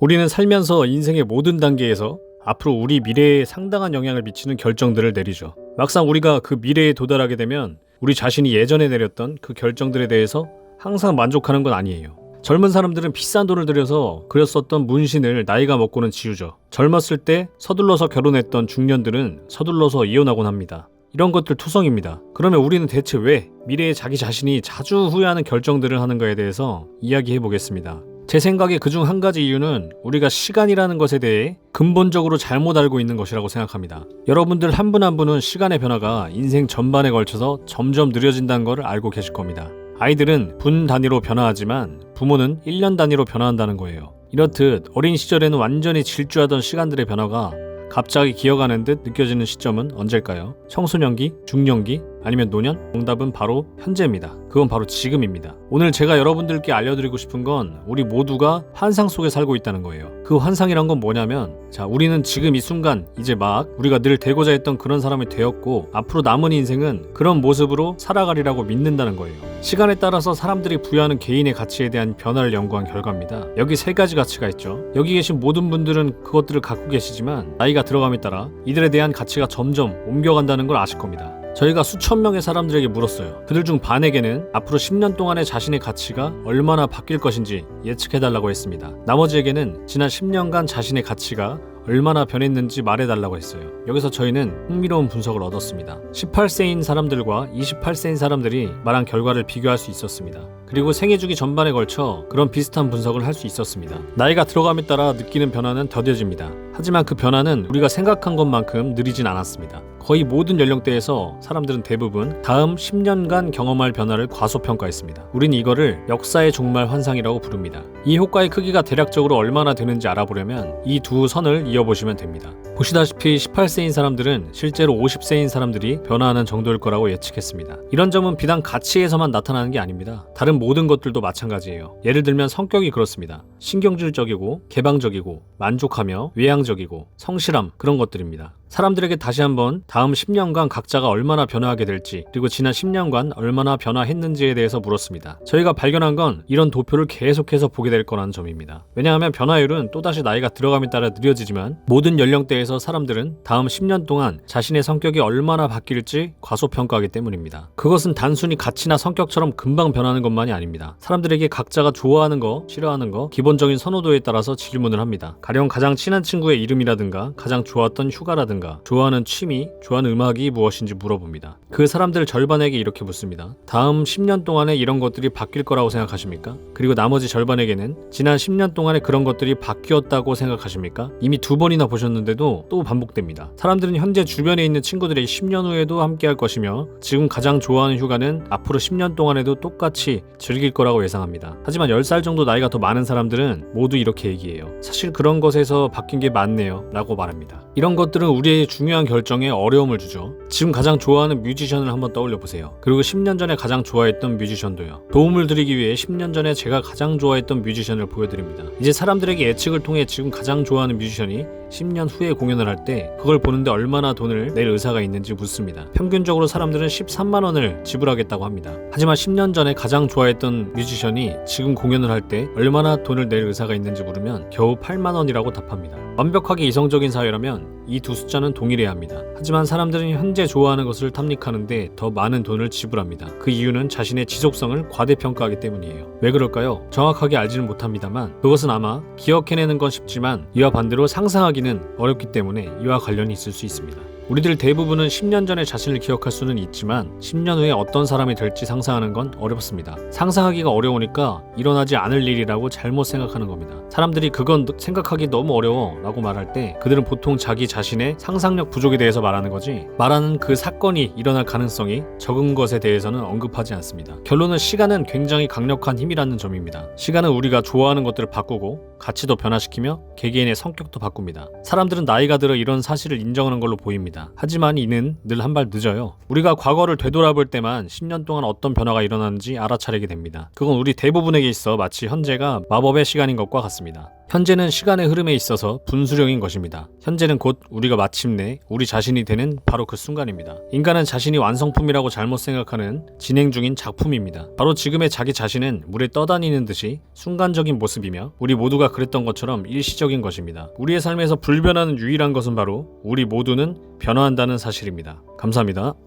우리는 살면서 인생의 모든 단계에서 앞으로 우리 미래에 상당한 영향을 미치는 결정들을 내리죠. 막상 우리가 그 미래에 도달하게 되면 우리 자신이 예전에 내렸던 그 결정들에 대해서 항상 만족하는 건 아니에요. 젊은 사람들은 비싼 돈을 들여서 그렸었던 문신을 나이가 먹고는 지우죠. 젊었을 때 서둘러서 결혼했던 중년들은 서둘러서 이혼하곤 합니다. 이런 것들 투성입니다. 그러면 우리는 대체 왜 미래에 자기 자신이 자주 후회하는 결정들을 하는가에 대해서 이야기해 보겠습니다. 제 생각에 그중 한 가지 이유는 우리가 시간이라는 것에 대해 근본적으로 잘못 알고 있는 것이라고 생각합니다. 여러분들 한 분 한 분은 시간의 변화가 인생 전반에 걸쳐서 점점 느려진다는 걸 알고 계실 겁니다. 아이들은 분 단위로 변화하지만 부모는 1년 단위로 변화한다는 거예요. 이렇듯 어린 시절에는 완전히 질주하던 시간들의 변화가 갑자기 기어가는 듯 느껴지는 시점은 언제일까요? 청소년기? 중년기? 아니면 노년? 정답은 바로 현재입니다. 그건 바로 지금입니다. 오늘 제가 여러분들께 알려드리고 싶은 건 우리 모두가 환상 속에 살고 있다는 거예요. 그 환상이란 건 뭐냐면 우리는 지금 이 순간 이제 막 우리가 늘 되고자 했던 그런 사람이 되었고 앞으로 남은 인생은 그런 모습으로 살아가리라고 믿는다는 거예요. 시간에 따라서 사람들이 부여하는 개인의 가치에 대한 변화를 연구한 결과입니다. 여기 세 가지 가치가 있죠. 여기 계신 모든 분들은 그것들을 갖고 계시지만 나이가 들어감에 따라 이들에 대한 가치가 점점 옮겨간다는 걸 아실 겁니다. 저희가 수천 명의 사람들에게 물었어요. 그들 중 반에게는 앞으로 10년 동안의 자신의 가치가 얼마나 바뀔 것인지 예측해달라고 했습니다. 나머지에게는 지난 10년간 자신의 가치가 얼마나 변했는지 말해달라고 했어요. 여기서 저희는 흥미로운 분석을 얻었습니다. 18세인 사람들과 28세인 사람들이 말한 결과를 비교할 수 있었습니다. 그리고 생애 주기 전반에 걸쳐 그런 비슷한 분석을 할 수 있었습니다. 나이가 들어감에 따라 느끼는 변화는 더뎌집니다. 하지만 그 변화는 우리가 생각한 것만큼 느리진 않았습니다. 거의 모든 연령대에서 사람들은 대부분 다음 10년간 경험할 변화를 과소평가했습니다. 우린 이거를 역사의 종말 환상이라고 부릅니다. 이 효과의 크기가 대략적으로 얼마나 되는지 알아보려면 이 두 선을 이어보시면 됩니다. 보시다시피 18세인 사람들은 실제로 50세인 사람들이 변화하는 정도일 거라고 예측했습니다. 이런 점은 비단 가치에서만 나타나는 게 아닙니다. 다른 모든 것들도 마찬가지예요. 예를 들면 성격이 그렇습니다. 신경질적이고 개방적이고 만족하며 외향적이고 성실함, 그런 것들입니다. 사람들에게 다시 한번 다음 10년간 각자가 얼마나 변화하게 될지 그리고 지난 10년간 얼마나 변화했는지에 대해서 물었습니다. 저희가 발견한 건 이런 도표를 계속해서 보게 될 거라는 점입니다. 왜냐하면 변화율은 또다시 나이가 들어감에 따라 느려지지만 모든 연령대에서 사람들은 다음 10년 동안 자신의 성격이 얼마나 바뀔지 과소평가하기 때문입니다. 그것은 단순히 가치나 성격처럼 금방 변하는 것만이 아닙니다. 사람들에게 각자가 좋아하는 거, 싫어하는 거, 기본적인 선호도에 따라서 질문을 합니다. 가령 가장 친한 친구의 이름이라든가 가장 좋았던 휴가라든가 좋아하는 취미, 좋아하는 음악이 무엇인지 물어봅니다. 그 사람들 절반에게 이렇게 묻습니다. 다음 10년 동안에 이런 것들이 바뀔 거라고 생각하십니까? 그리고 나머지 절반에게는 지난 10년 동안에 그런 것들이 바뀌었다고 생각하십니까? 이미 2번이나 보셨는데도 또 반복됩니다. 사람들은 현재 주변에 있는 친구들이 10년 후에도 함께할 것이며 지금 가장 좋아하는 휴가는 앞으로 10년 동안에도 똑같이 즐길 거라고 예상합니다. 하지만 10살 정도 나이가 더 많은 사람들은 모두 이렇게 얘기해요. 사실 그런 것에서 바뀐 게 많네요 라고 말합니다. 이런 것들은 우리의 중요한 결정에 어려움을 주죠. 지금 가장 좋아하는 뮤지션을 한번 떠올려 보세요. 그리고 10년 전에 가장 좋아했던 뮤지션도요. 도움을 드리기 위해 10년 전에 제가 가장 좋아했던 뮤지션을 보여드립니다. 이제 사람들에게 예측을 통해 지금 가장 좋아하는 뮤지션이 10년 후에 공연을 할 때 그걸 보는데 얼마나 돈을 낼 의사가 있는지 묻습니다. 평균적으로 사람들은 13만 원을 지불하겠다고 합니다. 하지만 10년 전에 가장 좋아했던 뮤지션이 지금 공연을 할 때 얼마나 돈을 낼 의사가 있는지 물으면 겨우 8만 원이라고 답합니다. 완벽하게 이성적인 사회라면 이 두 숫자는 동일해야 합니다. 하지만 사람들은 현재 좋아하는 것을 탐닉하는데 더 많은 돈을 지불합니다. 그 이유는 자신의 지속성을 과대평가하기 때문이에요. 왜 그럴까요? 정확하게 알지는 못합니다만 그것은 아마 기억해내는 건 쉽지만 이와 반대로 상상하기는 어렵기 때문에 이와 관련이 있을 수 있습니다. 우리들 대부분은 10년 전의 자신을 기억할 수는 있지만 10년 후에 어떤 사람이 될지 상상하는 건 어렵습니다. 상상하기가 어려우니까 일어나지 않을 일이라고 잘못 생각하는 겁니다. 사람들이 그건 생각하기 너무 어려워 라고 말할 때 그들은 보통 자기 자신의 상상력 부족에 대해서 말하는 거지 말하는 그 사건이 일어날 가능성이 적은 것에 대해서는 언급하지 않습니다. 결론은 시간은 굉장히 강력한 힘이라는 점입니다. 시간은 우리가 좋아하는 것들을 바꾸고 가치도 변화시키며 개개인의 성격도 바꿉니다. 사람들은 나이가 들어 이런 사실을 인정하는 걸로 보입니다. 됩니다. 하지만 이는 늘 한 발 늦어요. 우리가 과거를 되돌아볼 때만 10년 동안 어떤 변화가 일어나는지 알아차리게 됩니다. 그건 우리 대부분에게 있어 마치 현재가 마법의 시간인 것과 같습니다. 현재는 시간의 흐름에 있어서 분수령인 것입니다. 현재는 곧 우리가 마침내 우리 자신이 되는 바로 그 순간입니다. 인간은 자신이 완성품이라고 잘못 생각하는 진행 중인 작품입니다. 바로 지금의 자기 자신은 물에 떠다니는 듯이 순간적인 모습이며 우리 모두가 그랬던 것처럼 일시적인 것입니다. 우리의 삶에서 불변하는 유일한 것은 바로 우리 모두는 변화한다는 사실입니다. 감사합니다.